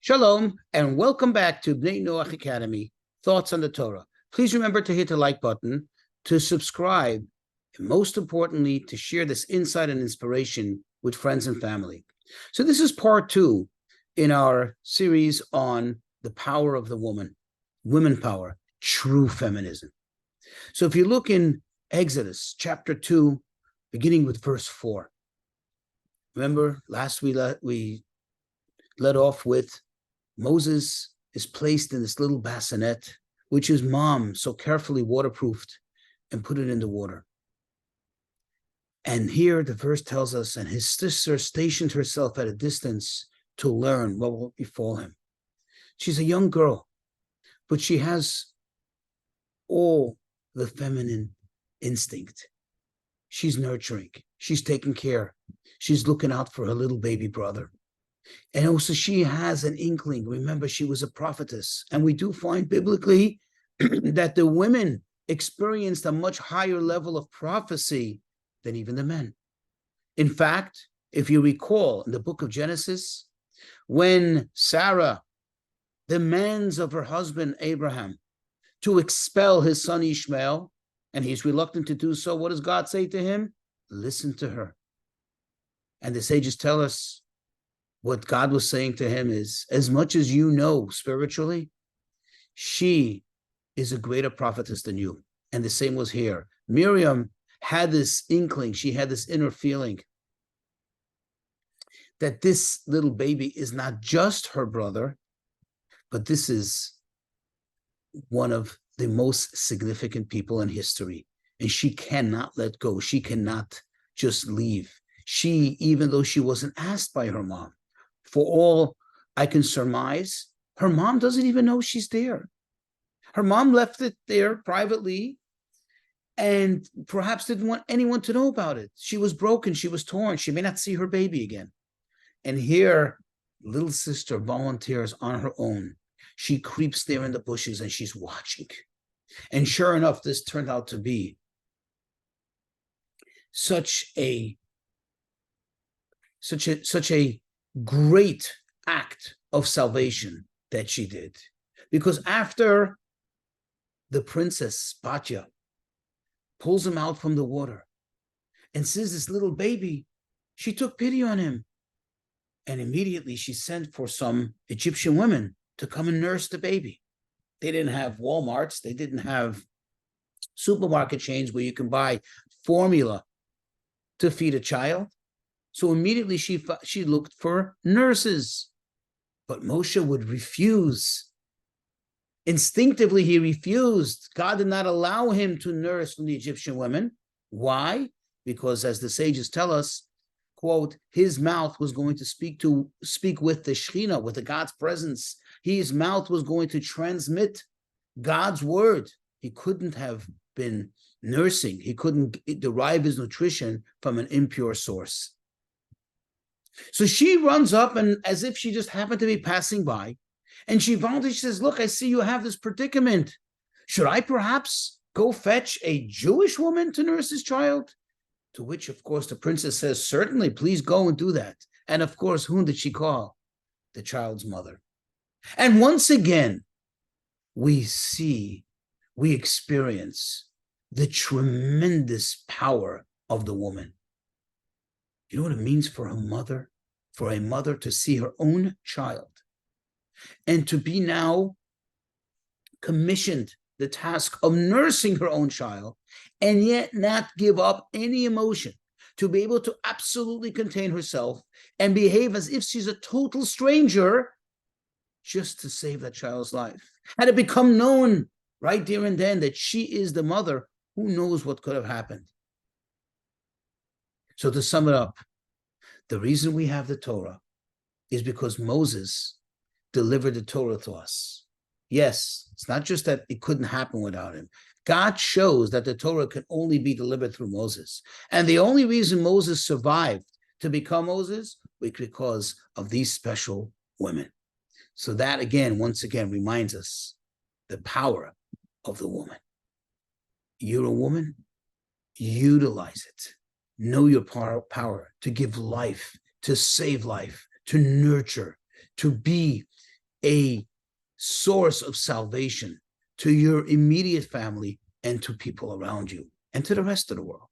Shalom, and welcome back to Bnei Noach Academy, Thoughts on the Torah. Please remember to hit the like button, to subscribe, and most importantly, to share this insight and inspiration with friends and family. So this is part 2 in our series on the power of the woman, women power, true feminism. So if you look in Exodus chapter 2, beginning with verse 4, remember last we led off with Moses is placed in this little bassinet, which his mom so carefully waterproofed and put it in the water. And here the verse tells us, and his sister stationed herself at a distance to learn what will befall him. She's a young girl, but she has all the feminine instinct. She's nurturing, she's taking care, she's looking out for her little baby brother. And also she has an inkling. Remember, she was a prophetess. And we do find biblically that the women experienced a much higher level of prophecy than even the men. In fact, if you recall in the book of Genesis, when Sarah demands of her husband Abraham to expel his son Ishmael, and he's reluctant to do so, what does God say to him? Listen to her. And the sages tell us what God was saying to him is, as much as you know spiritually, she is a greater prophetess than you. And the same was here. Miriam had this inkling, she had this inner feeling that this little baby is not just her brother, but this is one of the most significant people in history. And she cannot let go. She cannot just leave. She, even though she wasn't asked by her mom, for all I can surmise, her mom doesn't even know she's there. Her mom left it there privately and perhaps didn't want anyone to know about it. She was broken. She was torn. She may not see her baby again. And here, little sister volunteers on her own. She creeps there in the bushes and she's watching. And sure enough, this turned out to be such a great act of salvation that she did. Because after the princess Batya pulls him out from the water and sees this little baby, she took pity on him. And immediately she sent for some Egyptian women to come and nurse the baby. They didn't have Walmarts. They didn't have supermarket chains where you can buy formula to feed a child. So immediately she looked for nurses, but Moshe would refuse. Instinctively, he refused. God did not allow him to nurse from the Egyptian women. Why? Because as the sages tell us, quote, his mouth was going to speak with the Shekhinah, with the God's presence. His mouth was going to transmit God's word. He couldn't have been nursing. He couldn't derive his nutrition from an impure source. So she runs up, and as if she just happened to be passing by, and she says, look, I see you have this predicament. Should I perhaps go fetch a Jewish woman to nurse his child? To which, of course, the princess says, certainly, please go and do that. And of course, whom did she call? The child's mother. And once again, we experience the tremendous power of the woman. You know what it means for a mother to see her own child and to be now commissioned the task of nursing her own child and yet not give up any emotion, to be able to absolutely contain herself and behave as if she's a total stranger just to save that child's life. Had it become known right there and then that she is the mother, who knows what could have happened. So to sum it up, the reason we have the Torah is because Moses delivered the Torah to us. Yes, it's not just that it couldn't happen without him. God shows that the Torah can only be delivered through Moses. And the only reason Moses survived to become Moses was because of these special women. So that, again, once again, reminds us the power of the woman. You're a woman, utilize it. Know your power to give life, to save life, to nurture, to be a source of salvation to your immediate family and to people around you and to the rest of the world.